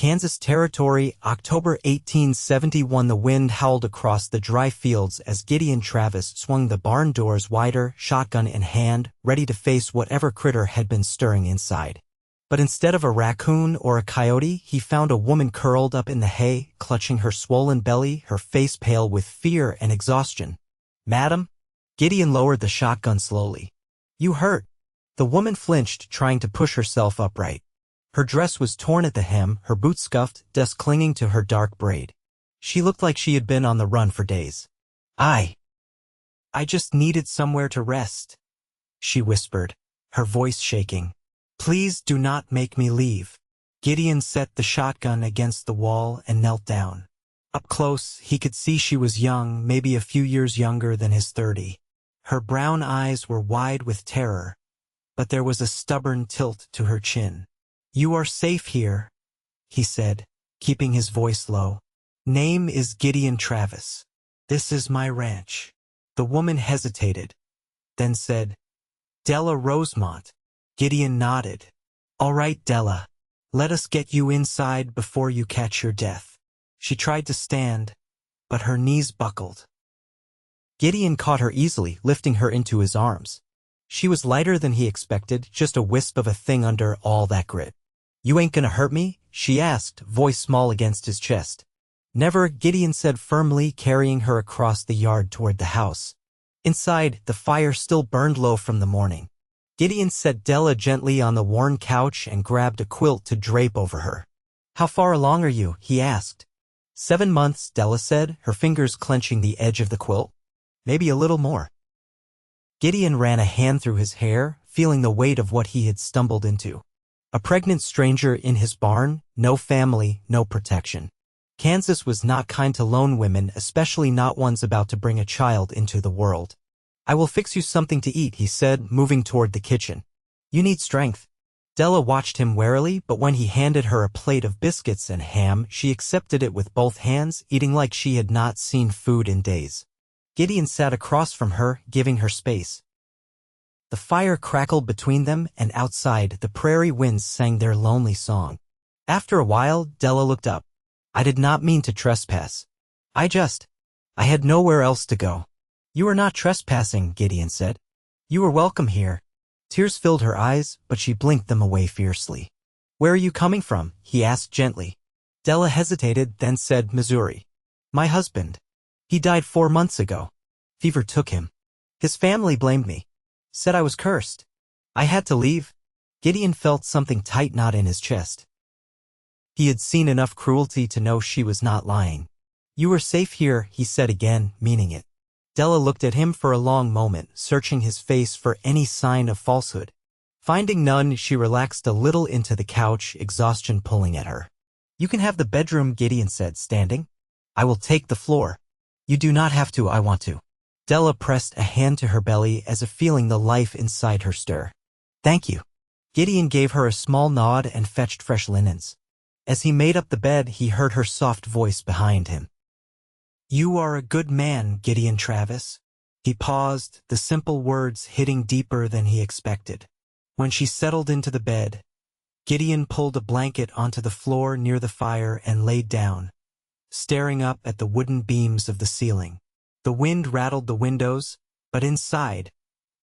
Kansas Territory, October 1871. The wind howled across the dry fields as Gideon Travis swung the barn doors wider, shotgun in hand, ready to face whatever critter had been stirring inside. But instead of a raccoon or a coyote, he found a woman curled up in the hay, clutching her swollen belly, her face pale with fear and exhaustion. "Madam?" Gideon lowered the shotgun slowly. "You hurt." The woman flinched, trying to push herself upright. Her dress was torn at the hem, her boots scuffed, dust clinging to her dark braid. She looked like she had been on the run for days. I just needed somewhere to rest," she whispered, her voice shaking. "Please do not make me leave." Gideon set the shotgun against the wall and knelt down. Up close, he could see she was young, maybe a few years younger than his 30. Her brown eyes were wide with terror, but there was a stubborn tilt to her chin. "You are safe here," he said, keeping his voice low. "Name is Gideon Travis. This is my ranch." The woman hesitated, then said, "Della Rosemont." Gideon nodded. "All right, Della. Let us get you inside before you catch your death." She tried to stand, but her knees buckled. Gideon caught her easily, lifting her into his arms. She was lighter than he expected, just a wisp of a thing under all that grit. "You ain't gonna hurt me?" she asked, voice small against his chest. "Never," Gideon said firmly, carrying her across the yard toward the house. Inside, the fire still burned low from the morning. Gideon set Della gently on the worn couch and grabbed a quilt to drape over her. "How far along are you?" he asked. 7 months, Della said, her fingers clenching the edge of the quilt. "Maybe a little more." Gideon ran a hand through his hair, feeling the weight of what he had stumbled into. A pregnant stranger in his barn, no family, no protection. Kansas was not kind to lone women, especially not ones about to bring a child into the world. "I will fix you something to eat," he said, moving toward the kitchen. "You need strength." Della watched him warily, but when he handed her a plate of biscuits and ham, she accepted it with both hands, eating like she had not seen food in days. Gideon sat across from her, giving her space. The fire crackled between them, and outside, the prairie winds sang their lonely song. After a while, Della looked up. "I did not mean to trespass. I had nowhere else to go." "You are not trespassing," Gideon said. "You are welcome here." Tears filled her eyes, but she blinked them away fiercely. "Where are you coming from?" he asked gently. Della hesitated, then said, "Missouri. My husband. He died 4 months ago. Fever took him. His family blamed me. Said I was cursed. I had to leave." Gideon felt something tight knot in his chest. He had seen enough cruelty to know she was not lying. "You are safe here," he said again, meaning it. Della looked at him for a long moment, searching his face for any sign of falsehood. Finding none, she relaxed a little into the couch, exhaustion pulling at her. "You can have the bedroom," Gideon said, standing. "I will take the floor." "You do not have to, I want to." Della pressed a hand to her belly as if feeling the life inside her stir. "Thank you." Gideon gave her a small nod and fetched fresh linens. As he made up the bed, he heard her soft voice behind him. "You are a good man, Gideon Travis." He paused, the simple words hitting deeper than he expected. When she settled into the bed, Gideon pulled a blanket onto the floor near the fire and laid down, staring up at the wooden beams of the ceiling. The wind rattled the windows, but inside,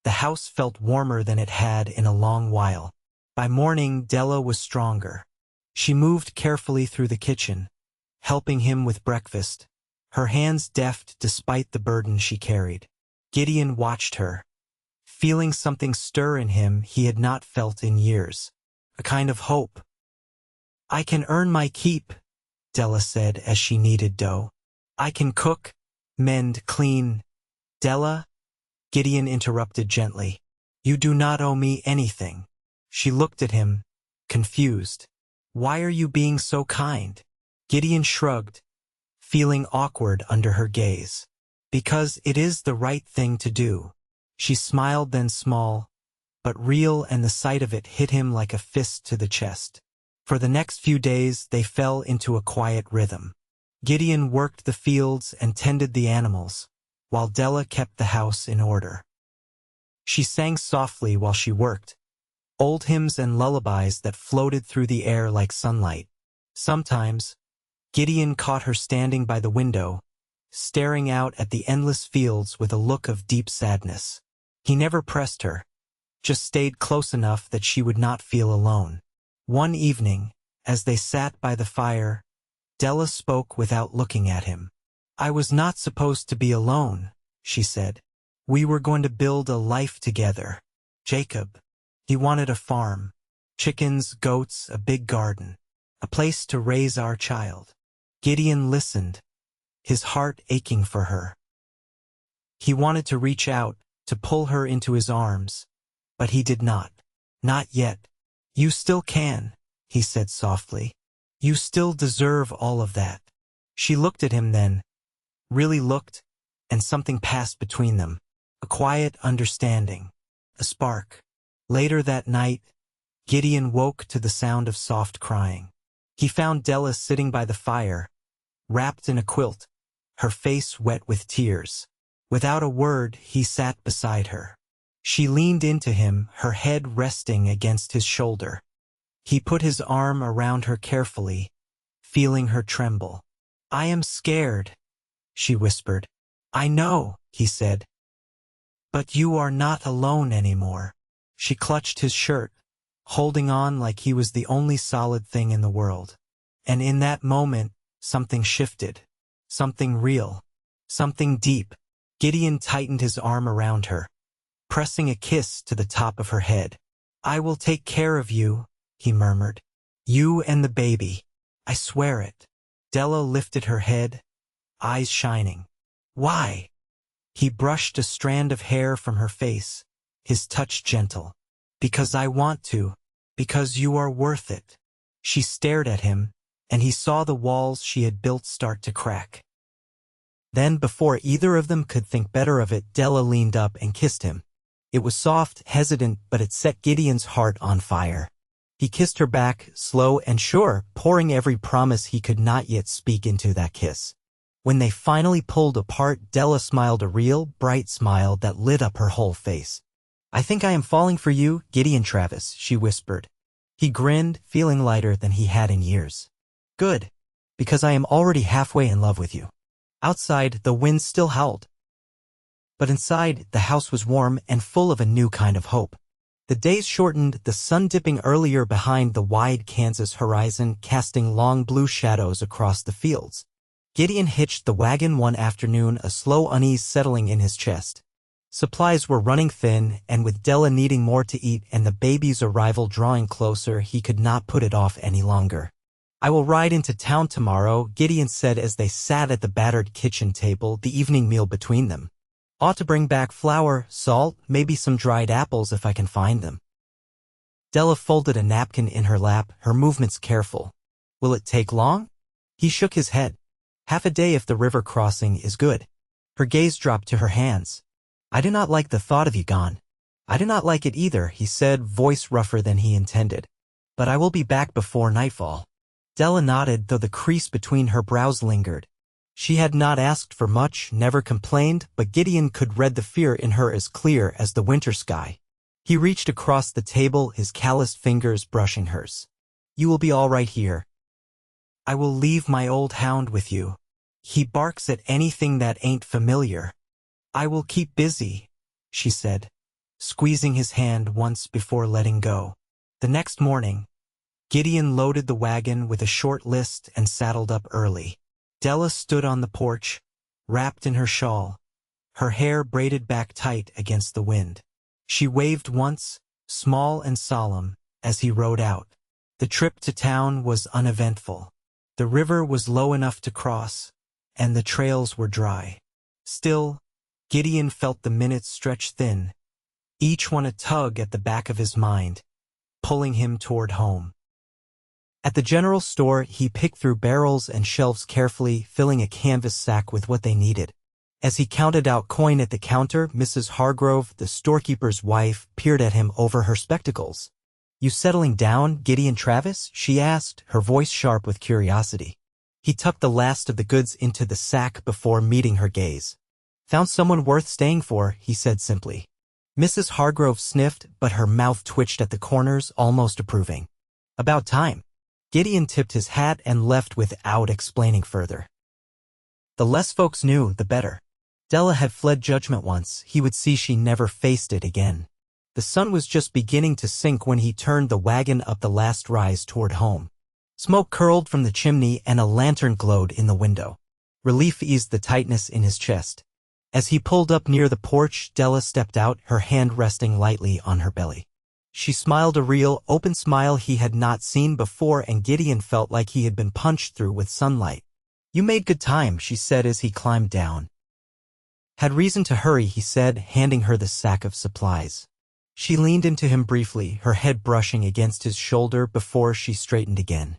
the house felt warmer than it had in a long while. By morning, Della was stronger. She moved carefully through the kitchen, helping him with breakfast, her hands deft despite the burden she carried. Gideon watched her, feeling something stir in him he had not felt in years, a kind of hope. "I can earn my keep," Della said as she kneaded dough. "I can cook, mend, clean." "Della," Gideon interrupted gently, "you do not owe me anything." She looked at him, confused. "Why are you being so kind?" Gideon shrugged, feeling awkward under her gaze. "Because it is the right thing to do." She smiled, then small, but real, and the sight of it hit him like a fist to the chest. For the next few days, they fell into a quiet rhythm. Gideon worked the fields and tended the animals, while Della kept the house in order. She sang softly while she worked, old hymns and lullabies that floated through the air like sunlight. Sometimes, Gideon caught her standing by the window, staring out at the endless fields with a look of deep sadness. He never pressed her, just stayed close enough that she would not feel alone. One evening, as they sat by the fire, Della spoke without looking at him. "I was not supposed to be alone," she said. "We were going to build a life together. Jacob, he wanted a farm, chickens, goats, a big garden, a place to raise our child." Gideon listened, his heart aching for her. He wanted to reach out, to pull her into his arms, but he did not. "Not yet. You still can," he said softly. "You still deserve all of that." She looked at him then, really looked, and something passed between them. A quiet understanding, a spark. Later that night, Gideon woke to the sound of soft crying. He found Della sitting by the fire, wrapped in a quilt, her face wet with tears. Without a word, he sat beside her. She leaned into him, her head resting against his shoulder. He put his arm around her carefully, feeling her tremble. "I am scared," she whispered. "I know," he said. "But you are not alone anymore." She clutched his shirt, holding on like he was the only solid thing in the world. And in that moment, something shifted. Something real. Something deep. Gideon tightened his arm around her, pressing a kiss to the top of her head. "I will take care of you," he murmured. "You and the baby. I swear it." Della lifted her head, eyes shining. "Why?" He brushed a strand of hair from her face, his touch gentle. "Because I want to. Because you are worth it." She stared at him, and he saw the walls she had built start to crack. Then, before either of them could think better of it, Della leaned up and kissed him. It was soft, hesitant, but it set Gideon's heart on fire. He kissed her back, slow and sure, pouring every promise he could not yet speak into that kiss. When they finally pulled apart, Della smiled, a real, bright smile that lit up her whole face. "I think I am falling for you, Gideon Travis," she whispered. He grinned, feeling lighter than he had in years. "Good, because I am already halfway in love with you." Outside, the wind still howled. But inside, the house was warm and full of a new kind of hope. The days shortened, the sun dipping earlier behind the wide Kansas horizon, casting long blue shadows across the fields. Gideon hitched the wagon one afternoon, a slow unease settling in his chest. Supplies were running thin, and with Della needing more to eat and the baby's arrival drawing closer, he could not put it off any longer. "I will ride into town tomorrow," Gideon said as they sat at the battered kitchen table, the evening meal between them. "Ought to bring back flour, salt, maybe some dried apples if I can find them." Della folded a napkin in her lap, her movements careful. "Will it take long?" He shook his head. "Half a day if the river crossing is good." Her gaze dropped to her hands. "I do not like the thought of you gone." "I do not like it either," he said, voice rougher than he intended. "But I will be back before nightfall." Della nodded, though the crease between her brows lingered. She had not asked for much, never complained, but Gideon could read the fear in her as clear as the winter sky. He reached across the table, his calloused fingers brushing hers. "You will be all right here. I will leave my old hound with you. He barks at anything that ain't familiar. I will keep busy," she said, squeezing his hand once before letting go. The next morning, Gideon loaded the wagon with a short list and saddled up early. Della stood on the porch, wrapped in her shawl, her hair braided back tight against the wind. She waved once, small and solemn, as he rode out. The trip to town was uneventful. The river was low enough to cross, and the trails were dry. Still, Gideon felt the minutes stretch thin, each one a tug at the back of his mind, pulling him toward home. At the general store, he picked through barrels and shelves carefully, filling a canvas sack with what they needed. As he counted out coin at the counter, Mrs. Hargrove, the storekeeper's wife, peered at him over her spectacles. "You settling down, Gideon Travis?" she asked, her voice sharp with curiosity. He tucked the last of the goods into the sack before meeting her gaze. "Found someone worth staying for," he said simply. Mrs. Hargrove sniffed, but her mouth twitched at the corners, almost approving. "About time." Gideon tipped his hat and left without explaining further. The less folks knew, the better. Della had fled judgment once. He would see she never faced it again. The sun was just beginning to sink when he turned the wagon up the last rise toward home. Smoke curled from the chimney and a lantern glowed in the window. Relief eased the tightness in his chest. As he pulled up near the porch, Della stepped out, her hand resting lightly on her belly. She smiled, a real, open smile he had not seen before, and Gideon felt like he had been punched through with sunlight. "You made good time," she said as he climbed down. "Had reason to hurry," he said, handing her the sack of supplies. She leaned into him briefly, her head brushing against his shoulder before she straightened again.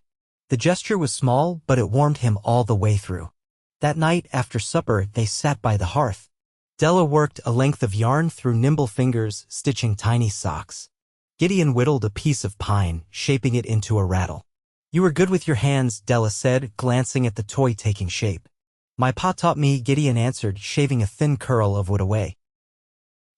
The gesture was small, but it warmed him all the way through. That night, after supper, they sat by the hearth. Della worked a length of yarn through nimble fingers, stitching tiny socks. Gideon whittled a piece of pine, shaping it into a rattle. "You were good with your hands," Della said, glancing at the toy taking shape. "My pa taught me," Gideon answered, shaving a thin curl of wood away.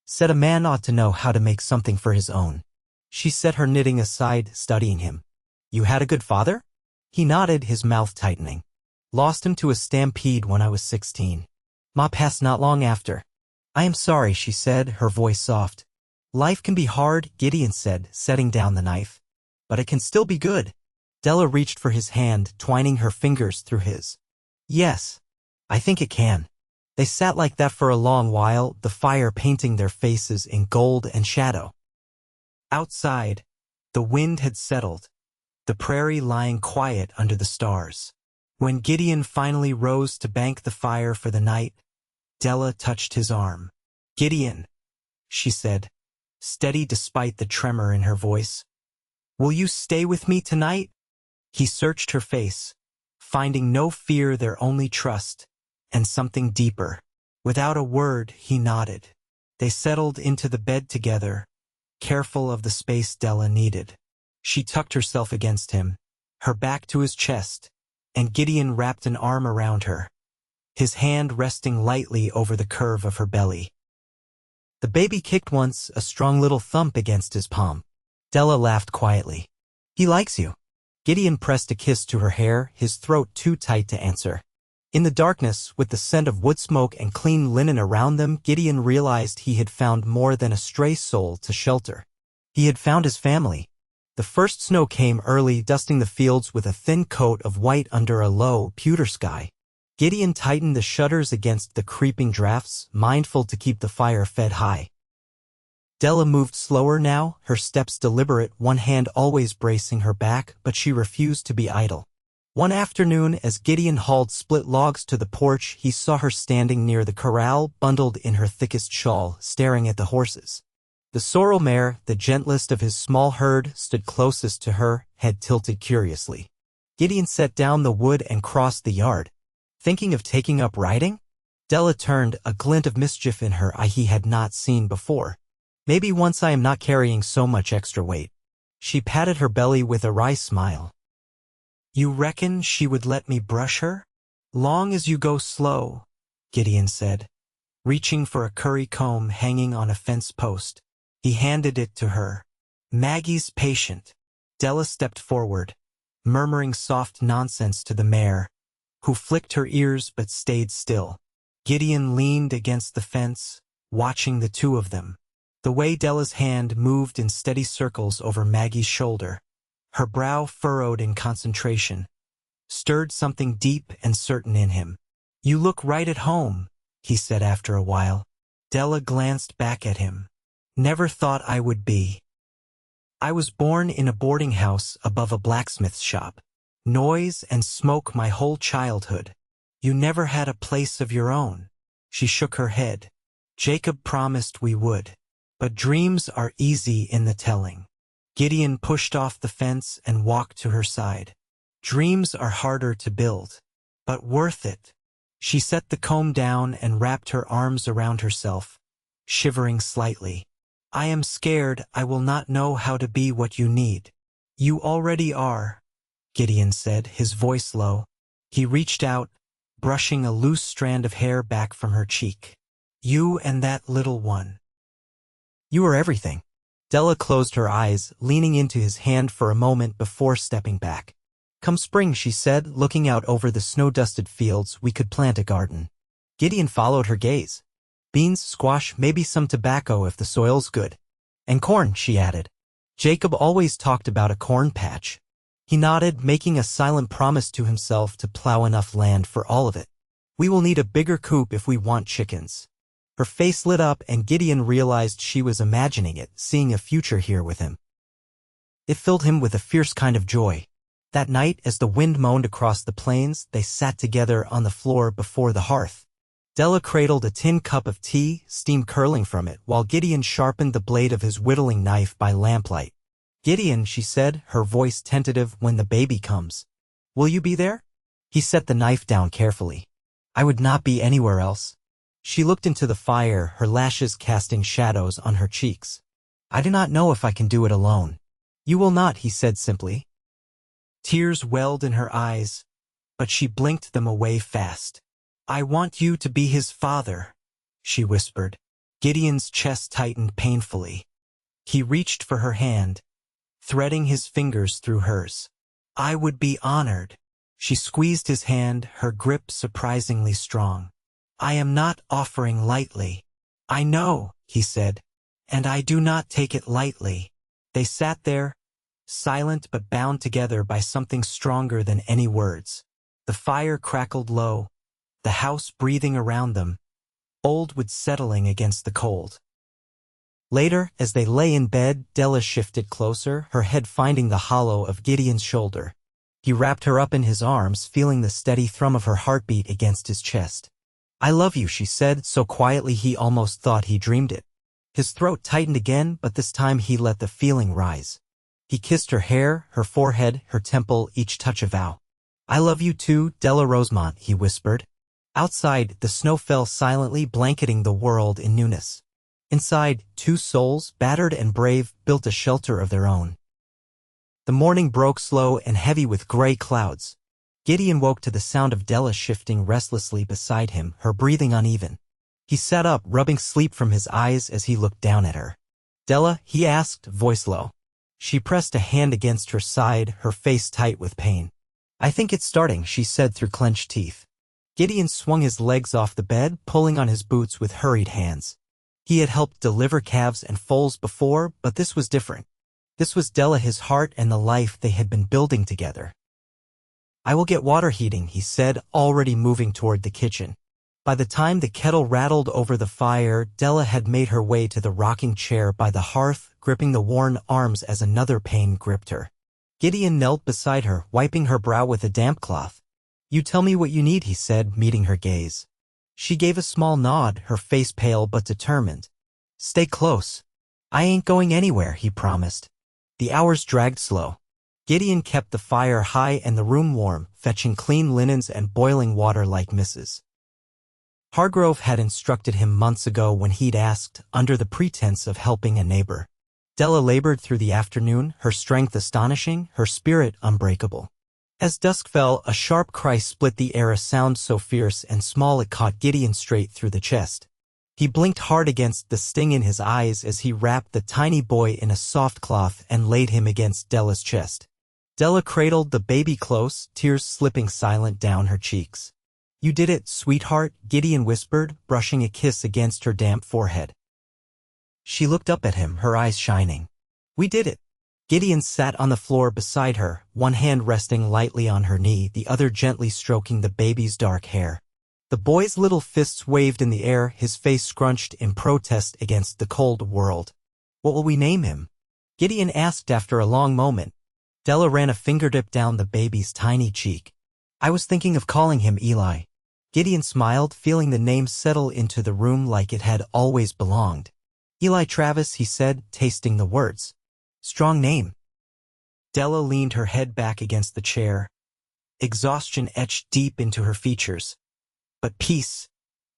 "Said a man ought to know how to make something for his own." She set her knitting aside, studying him. "You had a good father?" He nodded, his mouth tightening. "Lost him to a stampede when I was 16. Ma passed not long after." "I am sorry," she said, her voice soft. "Life can be hard," Gideon said, setting down the knife. "But it can still be good." Della reached for his hand, twining her fingers through his. "Yes, I think it can." They sat like that for a long while, the fire painting their faces in gold and shadow. Outside, the wind had settled, the prairie lying quiet under the stars. When Gideon finally rose to bank the fire for the night, Della touched his arm. "Gideon," she said, steady despite the tremor in her voice. "Will you stay with me tonight?" He searched her face, finding no fear there, only trust, and something deeper. Without a word, he nodded. They settled into the bed together, careful of the space Della needed. She tucked herself against him, her back to his chest, and Gideon wrapped an arm around her, his hand resting lightly over the curve of her belly. The baby kicked once, a strong little thump against his palm. Della laughed quietly. "He likes you." Gideon pressed a kiss to her hair, his throat too tight to answer. In the darkness, with the scent of wood smoke and clean linen around them, Gideon realized he had found more than a stray soul to shelter. He had found his family. The first snow came early, dusting the fields with a thin coat of white under a low, pewter sky. Gideon tightened the shutters against the creeping drafts, mindful to keep the fire fed high. Della moved slower now, her steps deliberate, one hand always bracing her back, but she refused to be idle. One afternoon, as Gideon hauled split logs to the porch, he saw her standing near the corral, bundled in her thickest shawl, staring at the horses. The sorrel mare, the gentlest of his small herd, stood closest to her, head tilted curiously. Gideon set down the wood and crossed the yard. "Thinking of taking up riding?" Della turned, a glint of mischief in her eye he had not seen before. "Maybe once I am not carrying so much extra weight." She patted her belly with a wry smile. "You reckon she would let me brush her?" "Long as you go slow," Gideon said, reaching for a curry comb hanging on a fence post. He handed it to her. "Maggie's patient." Della stepped forward, murmuring soft nonsense to the mare, who flicked her ears but stayed still. Gideon leaned against the fence, watching the two of them. The way Della's hand moved in steady circles over Maggie's shoulder, her brow furrowed in concentration, stirred something deep and certain in him. "You look right at home," he said after a while. Della glanced back at him. "Never thought I would be. I was born in a boarding house above a blacksmith's shop. Noise and smoke my whole childhood. You never had a place of your own." She shook her head. "Jacob promised we would. But dreams are easy in the telling." Gideon pushed off the fence and walked to her side. "Dreams are harder to build, but worth it." She set the comb down and wrapped her arms around herself, shivering slightly. "I am scared I will not know how to be what you need." "You already are," Gideon said, his voice low. He reached out, brushing a loose strand of hair back from her cheek. "You and that little one. You are everything." Della closed her eyes, leaning into his hand for a moment before stepping back. Come spring, she said, looking out over the snow-dusted fields, we could plant a garden. Gideon followed her gaze. Beans, squash, maybe some tobacco if the soil's good. And corn, she added. Jacob always talked about a corn patch. He nodded, making a silent promise to himself to plow enough land for all of it. We will need a bigger coop if we want chickens. Her face lit up and Gideon realized she was imagining it, seeing a future here with him. It filled him with a fierce kind of joy. That night, as the wind moaned across the plains, they sat together on the floor before the hearth. Della cradled a tin cup of tea, steam curling from it, while Gideon sharpened the blade of his whittling knife by lamplight. Gideon, she said, her voice tentative, when the baby comes. Will you be there? He set the knife down carefully. I would not be anywhere else. She looked into the fire, her lashes casting shadows on her cheeks. I do not know if I can do it alone. You will not, he said simply. Tears welled in her eyes, but she blinked them away fast. I want you to be his father, she whispered. Gideon's chest tightened painfully. He reached for her hand, threading his fingers through hers. I would be honored. She squeezed his hand, her grip surprisingly strong. I am not offering lightly. I know, he said, and I do not take it lightly. They sat there, silent but bound together by something stronger than any words. The fire crackled low, the house breathing around them, old wood settling against the cold. Later, as they lay in bed, Della shifted closer, her head finding the hollow of Gideon's shoulder. He wrapped her up in his arms, feeling the steady thrum of her heartbeat against his chest. I love you, she said, so quietly he almost thought he dreamed it. His throat tightened again, but this time he let the feeling rise. He kissed her hair, her forehead, her temple, each touch a vow. I love you too, Della Rosemont, he whispered. Outside, the snow fell silently, blanketing the world in newness. Inside, two souls, battered and brave, built a shelter of their own. The morning broke slow and heavy with gray clouds. Gideon woke to the sound of Della shifting restlessly beside him, her breathing uneven. He sat up, rubbing sleep from his eyes as he looked down at her. Della, he asked, voice low. She pressed a hand against her side, her face tight with pain. I think it's starting, she said through clenched teeth. Gideon swung his legs off the bed, pulling on his boots with hurried hands. He had helped deliver calves and foals before, but this was different. This was Della, his heart and the life they had been building together. I will get water heating, he said, already moving toward the kitchen. By the time the kettle rattled over the fire, Della had made her way to the rocking chair by the hearth, gripping the worn arms as another pain gripped her. Gideon knelt beside her, wiping her brow with a damp cloth. You tell me what you need, he said, meeting her gaze. She gave a small nod, her face pale but determined. Stay close. I ain't going anywhere, he promised. The hours dragged slow. Gideon kept the fire high and the room warm, fetching clean linens and boiling water like Mrs. Hargrove had instructed him months ago when he'd asked, under the pretense of helping a neighbor. Della labored through the afternoon, her strength astonishing, her spirit unbreakable. As dusk fell, a sharp cry split the air, a sound so fierce and small it caught Gideon straight through the chest. He blinked hard against the sting in his eyes as he wrapped the tiny boy in a soft cloth and laid him against Della's chest. Della cradled the baby close, tears slipping silent down her cheeks. You did it, sweetheart, Gideon whispered, brushing a kiss against her damp forehead. She looked up at him, her eyes shining. We did it. Gideon sat on the floor beside her, one hand resting lightly on her knee, the other gently stroking the baby's dark hair. The boy's little fists waved in the air, his face scrunched in protest against the cold world. What will we name him? Gideon asked after a long moment. Della ran a fingertip down the baby's tiny cheek. I was thinking of calling him Eli. Gideon smiled, feeling the name settle into the room like it had always belonged. Eli Travis, he said, tasting the words. Strong name. Della leaned her head back against the chair. Exhaustion etched deep into her features. But peace,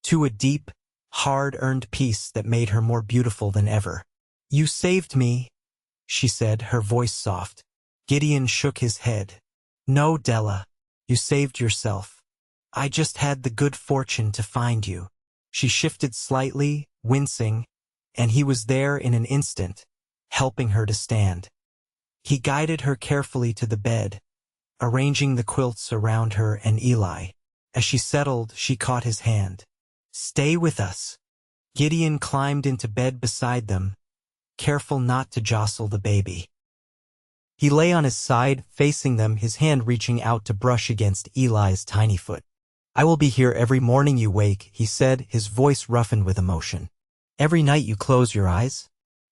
too, a deep, hard-earned peace that made her more beautiful than ever. You saved me, she said, her voice soft. Gideon shook his head. No, Della, you saved yourself. I just had the good fortune to find you. She shifted slightly, wincing, and he was there in an instant, helping her to stand. He guided her carefully to the bed, arranging the quilts around her and Eli. As she settled, she caught his hand. "Stay with us." Gideon climbed into bed beside them, careful not to jostle the baby. He lay on his side, facing them, his hand reaching out to brush against Eli's tiny foot. "I will be here every morning you wake," he said, his voice roughened with emotion. "Every night you close your eyes?"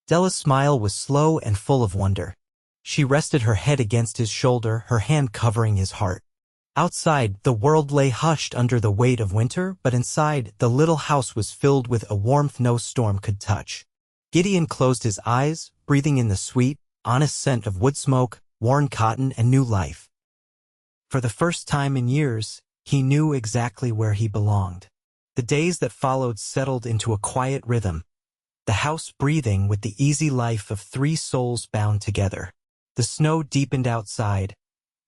Della's smile was slow and full of wonder. She rested her head against his shoulder, her hand covering his heart. Outside, the world lay hushed under the weight of winter, but inside, the little house was filled with a warmth no storm could touch. Gideon closed his eyes, breathing in the sweet, honest scent of wood smoke, worn cotton, and new life. For the first time in years, he knew exactly where he belonged. The days that followed settled into a quiet rhythm, the house breathing with the easy life of three souls bound together. The snow deepened outside,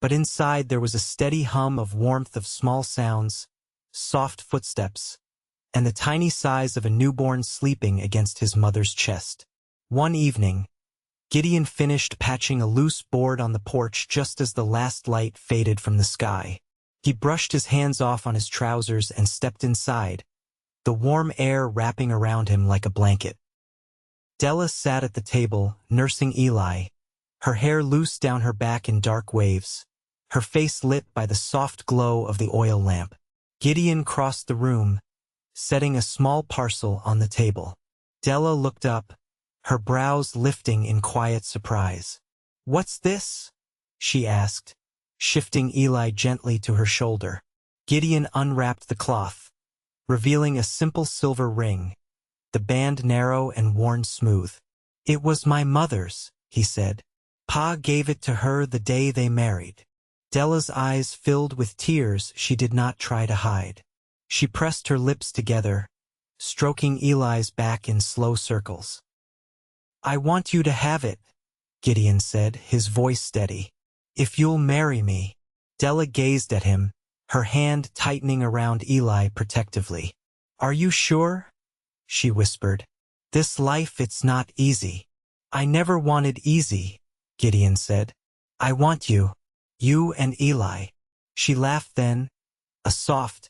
but inside there was a steady hum of warmth, of small sounds, soft footsteps, and the tiny sighs of a newborn sleeping against his mother's chest. One evening, Gideon finished patching a loose board on the porch just as the last light faded from the sky. He brushed his hands off on his trousers and stepped inside, the warm air wrapping around him like a blanket. Della sat at the table, nursing Eli, her hair loose down her back in dark waves, her face lit by the soft glow of the oil lamp. Gideon crossed the room, setting a small parcel on the table. Della looked up, her brows lifting in quiet surprise. "What's this?" she asked, shifting Eli gently to her shoulder. Gideon unwrapped the cloth, revealing a simple silver ring, the band narrow and worn smooth. "It was my mother's," he said. "Pa gave it to her the day they married." Della's eyes filled with tears she did not try to hide. She pressed her lips together, stroking Eli's back in slow circles. "I want you to have it," Gideon said, his voice steady. "If you'll marry me." Della gazed at him, her hand tightening around Eli protectively. "Are you sure?" she whispered. "This life, it's not easy." "I never wanted easy," Gideon said. "I want you. You and Eli." She laughed then, a soft,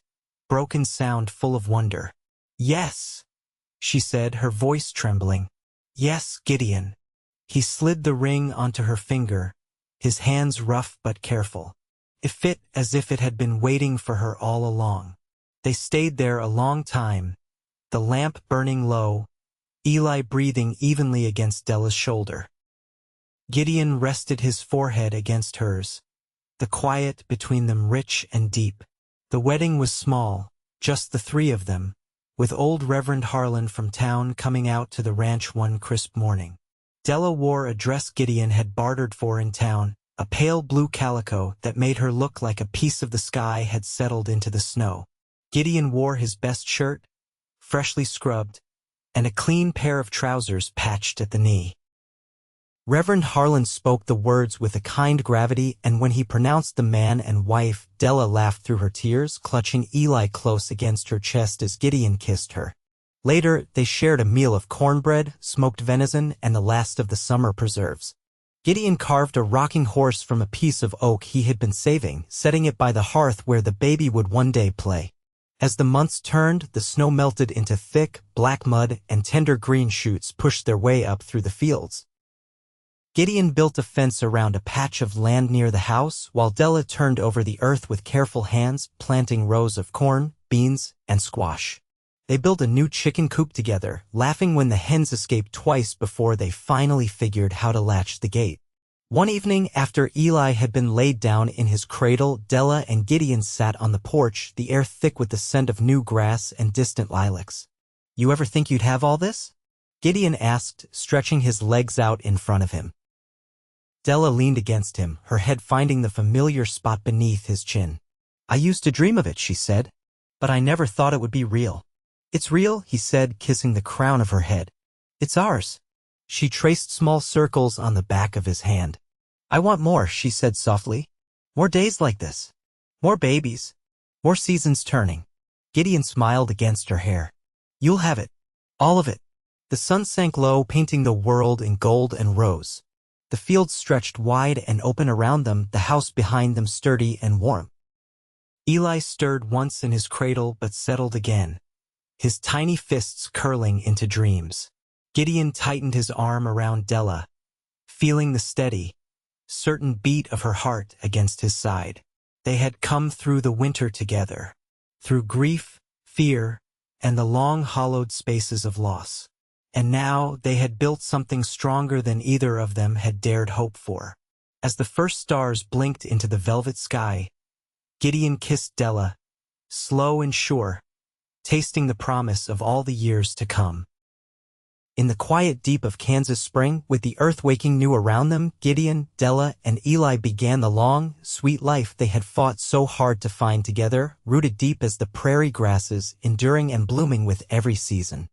broken sound full of wonder. "Yes," she said, her voice trembling. "Yes, Gideon." He slid the ring onto her finger, his hands rough but careful. It fit as if it had been waiting for her all along. They stayed there a long time, the lamp burning low, Eli breathing evenly against Della's shoulder. Gideon rested his forehead against hers, the quiet between them rich and deep. The wedding was small, just the three of them, with old Reverend Harlan from town coming out to the ranch one crisp morning. Della wore a dress Gideon had bartered for in town, a pale blue calico that made her look like a piece of the sky had settled into the snow. Gideon wore his best shirt, freshly scrubbed, and a clean pair of trousers patched at the knee. Reverend Harlan spoke the words with a kind gravity, and when he pronounced the man and wife, Della laughed through her tears, clutching Eli close against her chest as Gideon kissed her. Later, they shared a meal of cornbread, smoked venison, and the last of the summer preserves. Gideon carved a rocking horse from a piece of oak he had been saving, setting it by the hearth where the baby would one day play. As the months turned, the snow melted into thick, black mud, and tender green shoots pushed their way up through the fields. Gideon built a fence around a patch of land near the house, while Della turned over the earth with careful hands, planting rows of corn, beans, and squash. They built a new chicken coop together, laughing when the hens escaped twice before they finally figured how to latch the gate. One evening, after Eli had been laid down in his cradle, Della and Gideon sat on the porch, the air thick with the scent of new grass and distant lilacs. "You ever think you'd have all this?" Gideon asked, stretching his legs out in front of him. Della leaned against him, her head finding the familiar spot beneath his chin. "I used to dream of it," she said, "but I never thought it would be real." "It's real," he said, kissing the crown of her head. "It's ours." She traced small circles on the back of his hand. "I want more," she said softly. "More days like this. More babies. More seasons turning." Gideon smiled against her hair. "You'll have it. All of it." The sun sank low, painting the world in gold and rose. The fields stretched wide and open around them, the house behind them sturdy and warm. Eli stirred once in his cradle but settled again, his tiny fists curling into dreams. Gideon tightened his arm around Della, feeling the steady, certain beat of her heart against his side. They had come through the winter together, through grief, fear, and the long hollowed spaces of loss. And now they had built something stronger than either of them had dared hope for. As the first stars blinked into the velvet sky, Gideon kissed Della, slow and sure, tasting the promise of all the years to come. In the quiet deep of Kansas spring, with the earth waking new around them, Gideon, Della, and Eli began the long, sweet life they had fought so hard to find together, rooted deep as the prairie grasses, enduring and blooming with every season.